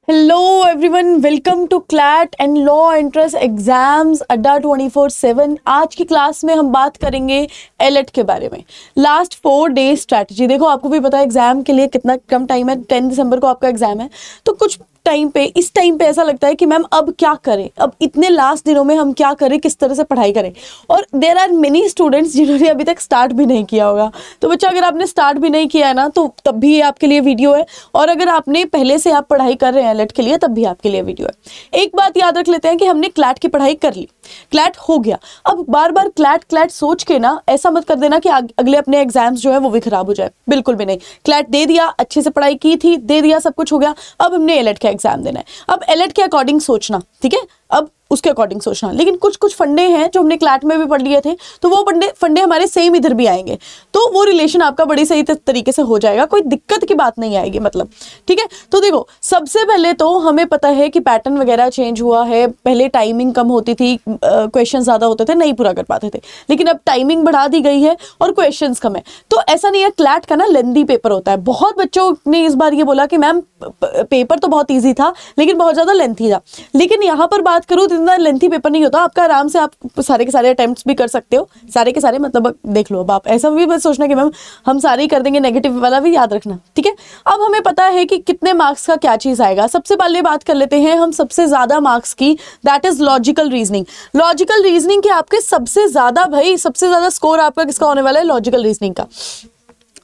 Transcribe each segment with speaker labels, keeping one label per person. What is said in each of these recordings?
Speaker 1: Hello everyone, welcome to CLAT and law entrance exams Adda 24/7। आज की class में हम बात करेंगे एलएट के बारे में। Last 4 days strategy. देखो, आपको भी पता है एग्जाम के लिए कितना कम टाइम है। 10 दिसंबर को आपका एग्जाम है, तो कुछ टाइम पे इस टाइम पे ऐसा लगता है कि मैम अब क्या करें, अब इतने लास्ट दिनों में हम क्या करें, किस तरह से पढ़ाई करें। और देयर आर मेनी स्टूडेंट्स जिन्होंने अभी तक स्टार्ट भी नहीं किया होगा। तो बच्चा, अगर आपने स्टार्ट भी नहीं किया है ना, तो तब भी ये आपके लिए वीडियो है। और अगर आपने पहले से आप पढ़ाई कर रहे हैं एलएट के लिए, तब भी आपके लिए वीडियो है। एक बात याद रख लेते हैं कि हमने क्लैट की पढ़ाई कर ली, क्लैट हो गया। अब बार बार क्लैट सोच के ना ऐसा मत कर देना कि अगले अपने एग्जाम्स जो है वो भी खराब हो जाए। बिल्कुल भी नहीं। क्लैट दे दिया, अच्छे से पढ़ाई की थी, दे दिया, सब कुछ हो गया। अब हमने एलएट का एग्जाम देना है। अब एलएट के अकॉर्डिंग सोचना, ठीक है, अब उसके अकॉर्डिंग सोचना। लेकिन कुछ कुछ फंडे हैं जो हमने क्लैट में भी पढ़ लिए थे, तो वो फंडे हमारे सेम इधर भी आएंगे, तो वो रिलेशन आपका बड़ी सही तरीके से हो जाएगा। कोई दिक्कत की बात नहीं आएगी, मतलब, ठीक है। तो देखो, सबसे पहले तो हमें पता है कि पैटर्न वगैरह चेंज हुआ है। पहले टाइमिंग कम होती थी, क्वेश्चन ज्यादा होते थे, नहीं पूरा कर पाते थे। लेकिन अब टाइमिंग बढ़ा दी गई है और क्वेश्चंस कम है। तो ऐसा नहीं है, क्लैट का ना लेंथी पेपर होता है। बहुत बच्चों ने इस बार ये बोला कि मैम पेपर तो बहुत ईजी था लेकिन बहुत ज्यादा लेंथी था। लेकिन यहाँ पर बात करूँ तो इतना लेंथी पेपर नहीं होता आपका। आराम से आप सारे के सारे अटेम्प्ट्स भी कर सकते हो। सारे के सारे मतलब देख लो। अब आप ऐसा भी मत सोचना कि मैम हम सारे ही कर देंगे, नेगेटिव वाला भी याद रखना, ठीक है। अब हमें पता है कि कितने मार्क्स का क्या चीज आएगा। सबसे पहले बात कर लेते हैं हम सबसे ज्यादा मार्क्स की, that is logical reasoning. Logical reasoning के आपके सबसे ज्यादा, भाई सबसे ज्यादा स्कोर आपका किसका होने वाला है? लॉजिकल रीजनिंग का।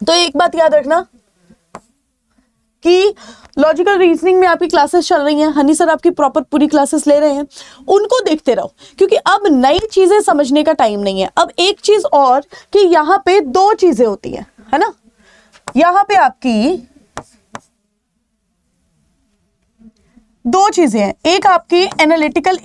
Speaker 1: तो एक बात याद रखना कि लॉजिकल रीजनिंग में आपकी क्लासेस चल रही हैं, हनी सर आपकी प्रॉपर पूरी क्लासेस ले रहे हैं, उनको देखते रहो, क्योंकि अब नई चीजें समझने का टाइम नहीं है। अब एक चीज और कि यहाँ पे 2 चीजें होती हैं, है ना। यहाँ पे आपकी 2 चीजें हैं, एक आपकी एनालिटिकल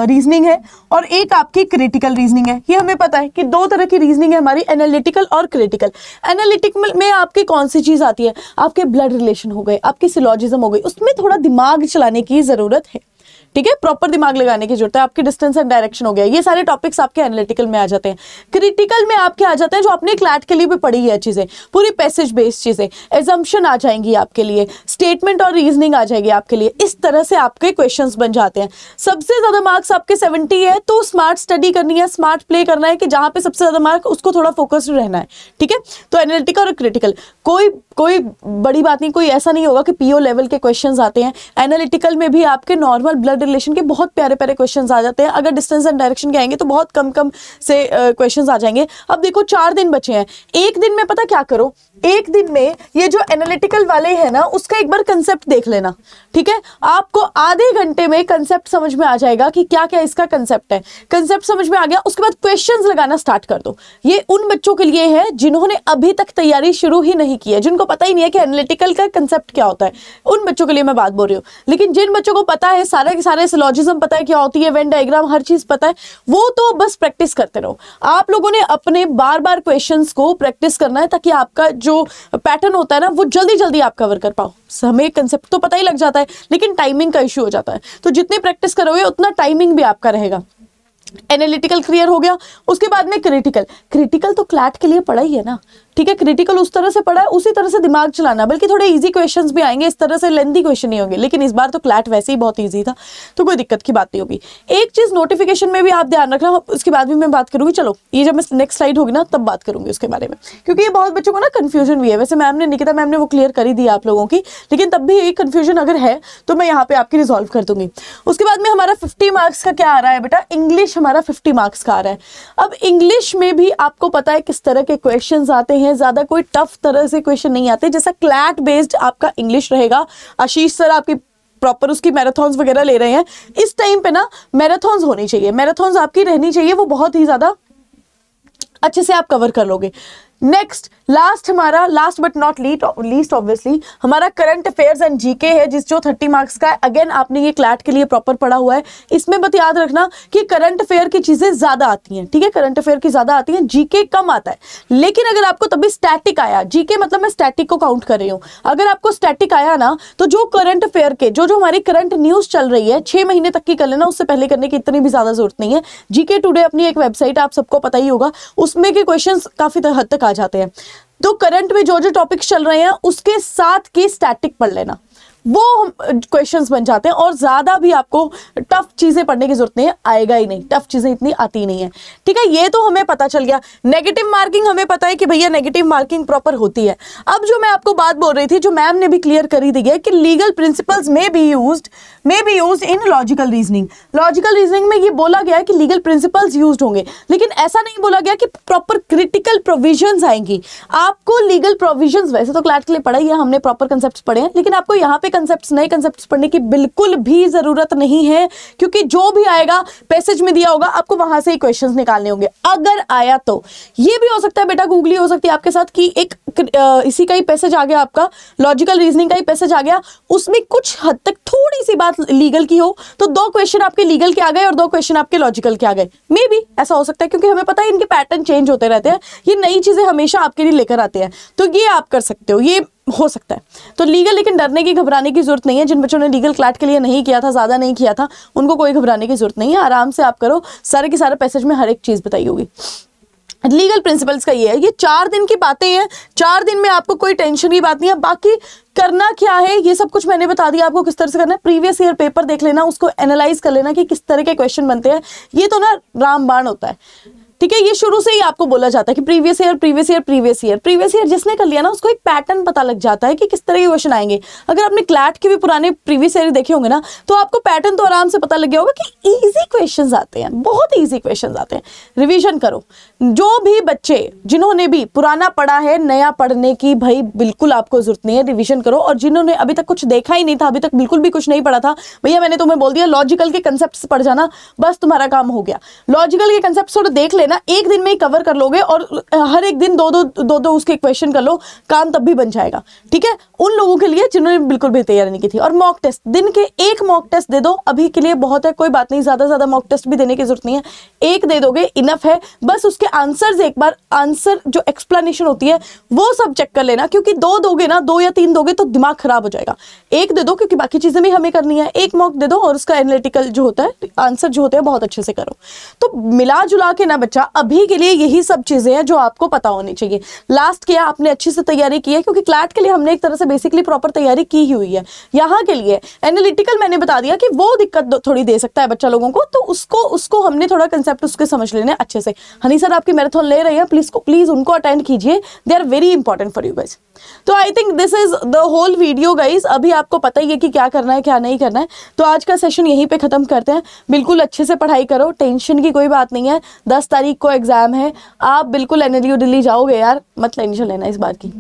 Speaker 1: रीजनिंग है और एक आपकी क्रिटिकल रीजनिंग है। ये हमें पता है कि 2 तरह की रीजनिंग है हमारी, एनालिटिकल और क्रिटिकल। एनालिटिकल में आपकी कौन सी चीज आती है? आपके ब्लड रिलेशन हो गए, आपकी सिलॉजिज्म हो गई, उसमें थोड़ा दिमाग चलाने की जरूरत है, ठीक है, प्रॉपर दिमाग लगाने की जरूरत है। आपके डिस्टेंस एंड डायरेक्शन हो गया, ये सारे टॉपिक्स आपके एनालिटिकल में आ जाते हैं। क्रिटिकल में आपके आ जाते हैं जो आपने क्लैट के लिए भी पढ़ी है चीजें, पूरी पैसेज बेस्ड चीजें, एजम्पशन आ जाएंगी आपके लिए, स्टेटमेंट और रीजनिंग आ जाएगी आपके लिए। इस तरह से आपके क्वेश्चंस बन जाते हैं। सबसे ज्यादा मार्क्स आपके 70 है, तो स्मार्ट स्टडी करनी है, स्मार्ट प्ले करना है कि जहां पे सबसे ज्यादा मार्क, उसको थोड़ा फोकस्ड रहना है, ठीक है। तो एनालिटिकल और क्रिटिकल कोई बड़ी बात नहीं, कोई ऐसा नहीं होगा कि पीओ लेवल के क्वेश्चंस आते हैं। एनालिटिकल में भी आपके नॉर्मल ब्लड रिलेशन के बहुत प्यारे प्यारे क्वेश्चंस आ जाते हैं। अगर डिस्टेंस एंड डायरेक्शन के आएंगे तो बहुत कम से क्वेश्चंस आ जाएंगे। अब देखो, 4 दिन बचे हैं। एक दिन में पता क्या करो, एक दिन में ये जो एनालिटिकल वाले हैं ना, उसका एक बार कंसेप्ट देख लेना, ठीक है। आपको आधे घंटे में कंसेप्ट समझ में आ जाएगा कि क्या क्या इसका कंसेप्ट है। कंसेप्ट समझ में आ गया, उसके बाद क्वेश्चंस लगाना स्टार्ट कर दो। ये उन बच्चों के लिए है जिन्होंने अभी तक तैयारी शुरू ही नहीं की है, जिनको पता ही नहीं है कि एनालिटिकल का कंसेप्ट क्या होता है। उन बच्चों के लिए मैं बात बोल रही हूँ। लेकिन जिन बच्चों को पता है, सारे के सारे सिलॉजिज्म पता है क्या होती है, वेन डायग्राम, हर चीज पता है, वो तो बस प्रैक्टिस करते रहो। आप लोगों ने अपने बार बार क्वेश्चंस को प्रैक्टिस करना है, ताकि आपका जो पैटर्न होता है ना, वो जल्दी जल्दी आप कवर कर पाओ। हमें कंसेप्ट तो पता ही लग जाता है, लेकिन टाइमिंग का इश्यू हो जाता है। तो जितनी प्रैक्टिस करोगे उतना टाइमिंग भी आपका रहेगा। एनालिटिकल क्लियर हो गया। उसके बाद में क्रिटिकल तो क्लैट के लिए पढ़ा ही है ना, ठीक है। क्रिटिकल उस तरह से पढ़ा है, उसी तरह से दिमाग चलाना, बल्कि थोड़े इजी क्वेश्चंस भी आएंगे, इस तरह से लेंथी क्वेश्चन नहीं होंगे। लेकिन इस बार तो क्लैट वैसे ही बहुत इजी था, तो कोई दिक्कत की बात नहीं होगी। एक चीज नोटिफिकेशन में भी आप ध्यान रखना, उसके बाद भी मैं बात करूंगी। चलो, ये जब मैं नेक्स्ट स्लाइड होगी ना, तब बात करूंगी उसके बारे में, क्योंकि ये बहुत बच्चों को ना कंफ्यूजन भी है। वैसे निकिता मैम ने वो क्लियर कर ही दी आप लोगों की, लेकिन तब भी एक कंफ्यूजन अगर है तो मैं यहाँ पे आपकी रिजॉल्व कर दूंगी। उसके बाद में हमारा 50 मार्क्स का क्या आ रहा है बेटा? इंग्लिश हमारा 50 मार्क्स का आ रहा है। अब इंग्लिश में भी आपको पता है किस तरह के क्वेश्चंस आते हैं, ज्यादा कोई टफ तरह से क्वेश्चन नहीं आते। जैसा क्लैट बेस्ड आपका इंग्लिश रहेगा। आशीष सर आपकी प्रॉपर उसकी मैराथन्स वगैरह ले रहे हैं। इस टाइम पे ना मैराथन्स होनी चाहिए, मैराथन्स आपकी रहनी चाहिए, वो बहुत ही ज्यादा अच्छे से आप कवर कर लोगे। Next, last but not least obviously हमारा करंट अफेयर्स एंड जीके है, जो 30 मार्क्स का है। अगेन आपने ये क्लैट के लिए प्रॉपर पढ़ा हुआ है। इसमें बस याद रखना कि करंट अफेयर की चीजें ज्यादा आती हैं, ठीक है। करंट अफेयर की ज्यादा आती हैं, जीके कम आता है। लेकिन अगर आपको तभी स्टैटिक आया, जीके मतलब मैं स्टैटिक को काउंट कर रही हूँ, अगर आपको स्टैटिक आया ना, तो जो करंट अफेयर के जो हमारी करंट न्यूज चल रही है 6 महीने तक की कर लेना, उससे पहले करने की इतनी भी ज्यादा जरूरत नहीं है। जीके टुडे अपनी एक वेबसाइट आप सबको पता ही होगा, उसमें के क्वेश्चन काफी हद तक आ जाते हैं। तो करंट में जो टॉपिक्स चल रहे हैं उसके साथ की स्टैटिक पढ़ लेना, वो क्वेश्चंस बन जाते हैं, और ज्यादा भी आपको टफ चीजें पढ़ने की जरूरत नहीं है, आएगा ही नहीं, टफ चीजें इतनी आती नहीं है। ठीक है, ये तो हमें पता चल गया। नेगेटिव मार्किंग हमें पता है कि भैया नेगेटिव मार्किंग प्रॉपर होती है। अब जो मैं आपको बात बोल रही थी, जो मैम ने भी क्लियर करी दी है कि लीगल प्रिंसिपल्स में be used in logical reasoning. Logical reasoning में ये बोला गया है कि लीगल प्रिंसिपल्स यूज्ड होंगे, लेकिन ऐसा नहीं बोला गया कि प्रॉपर क्रिटिकल प्रोविजंस आएंगी। आपको लीगल प्रोविजंस, वैसे तो क्लैट के लिए पढ़ा ही है हमने, प्रॉपर कंसेप्ट्स पढ़े हैं, लेकिन आपको यहाँ पे कंसेप्ट्स, नए कंसेप्ट्स पढ़ने की बिल्कुल भी जरूरत नहीं है, क्योंकि जो भी आएगा पैसेज में दिया होगा, आपको वहां से ही क्वेश्चंस निकालने होंगे। अगर आया तो ये भी हो सकता है बेटा, गूगली हो सकती है आपके साथ कि एक इसी का ही पैसेज आ गया, आपका लॉजिकल रीजनिंग का ही पैसेज आ गया, उसमें कुछ हद तक थोड़ी सी बात लीगल की हो, तो 2 क्वेश्चन आपके लीगल के आ गए और 2 क्वेश्चन आपके लॉजिकल के आ गए। मे बी ऐसा हो सकता है, क्योंकि हमें पता है इनके पैटर्न चेंज होते रहते हैं, ये नई चीजें हमेशा आपके लिए लेकर आते हैं, तो ये आप कर सकते हो, ये हो सकता है। तो लीगल, लेकिन डरने की, घबराने की जरूरत नहीं है। जिन बच्चों ने लीगल क्लैट के लिए नहीं किया था, ज्यादा नहीं किया था, उनको कोई घबराने की जरूरत नहीं है, आराम से आप करो, सारे के सारे पैसेज में हर एक चीज बताई होगी। लीगल प्रिंसिपल्स का ये है, ये 4 दिन की बातें हैं, 4 दिन में आपको कोई टेंशन की बात नहीं है। बाकी करना क्या है, ये सब कुछ मैंने बता दिया आपको किस तरह से करना है। प्रीवियस ईयर पेपर देख लेना, उसको एनालाइज कर लेना कि किस तरह के क्वेश्चन बनते हैं। ये तो ना रामबाण होता है, ठीक है, ये शुरू से ही आपको बोला जाता है कि प्रीवियस ईयर जिसने कर लिया ना, उसको एक पैटर्न पता लग जाता है कि किस तरह के क्वेश्चन आएंगे। अगर आपने क्लैट के भी पुराने प्रीवियस ईयर देखे होंगे ना, तो आपको पैटर्न तो आराम से पता लग गया होगा कि इजी क्वेश्चंस आते हैं, बहुत इजी क्वेश्चंस आते हैं। रिवीजन करो, जो भी बच्चे जिन्होंने भी पुराना पढ़ा है, नया पढ़ने की भाई बिल्कुल आपको जरूरत नहीं है, रिविजन करो। और जिन्होंने अभी तक कुछ देखा ही नहीं था, अभी तक बिल्कुल भी कुछ नहीं पढ़ा था, भैया मैंने तुम्हें बोल दिया लॉजिकल के कंसेप्ट्स पढ़ जाना, बस तुम्हारा काम हो गया। लॉजिकल के कंसेप्ट्स थोड़ा देख लेना, एक दिन में ही कवर कर लोगे, और हर एक दिन दो उसके क्वेश्चन कर लो, काम तब भी बन जाएगा। ठीक है, उन लोगों के लिए जिन्होंने बिल्कुल भी तैयारी नहीं की थी। और मॉक टेस्ट, दिन के 1 मॉक टेस्ट दे दो, अभी के लिए बहुत है, कोई बात नहीं, ज्यादा मॉक टेस्ट भी देने की जरूरत नहीं है, 1 दे दोगे इनफ है। बस उसके आंसर्स, एक बार आंसर जो एक्सप्लेनेशन होती है वो सब चेक कर लेना, क्योंकि 2 दोगे ना, 2 या 3 दोगे तो दिमाग खराब हो जाएगा। 1 दे दो, क्योंकि बाकी चीजें भी हमें करनी है। 1 मॉक दे दो और उसका एनालिटिकल जो होता है, आंसर जो होते हैं, बहुत अच्छे से करो। तो मिला जुला के ना बच्चा, अभी के लिए यही सब चीजें हैं जो आपको पता होनी चाहिए। लास्ट किया आपने अच्छी से तैयारी की है, क्योंकि क्लैट के लिए हमने एक तरह से बेसिकली प्रॉपर तैयारी की ही हुई है। यहाँ के लिए एनालिटिकल मैंने बता दिया कि वो दिक्कत थोड़ी दे सकता है बच्चा लोगों को, तो उसको हमने थोड़ा कंसेप्ट उसके समझ लेने अच्छे से। हनी सर आपकी मैराथन ले रही है, प्लीज उनको अटेंड कीजिए, they are very important for you guys. तो I think this is the whole video guys. अभी आपको पता ही है कि क्या करना है क्या नहीं करना है। तो आज का सेशन यहीं पे खत्म करते हैं। बिल्कुल अच्छे से पढ़ाई करो, टेंशन की कोई बात नहीं है। 10 तारीख को एग्जाम है, आप बिल्कुल NLU दिल्ली जाओगे यार, मत टेंशन लेना इस बात की।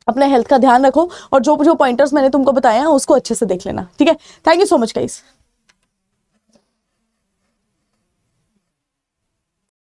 Speaker 1: अपने हेल्थ का ध्यान रखो, और जो पॉइंटर्स मैंने तुमको बताया हैं उसको अच्छे से देख लेना। ठीक है, thank you so much guys.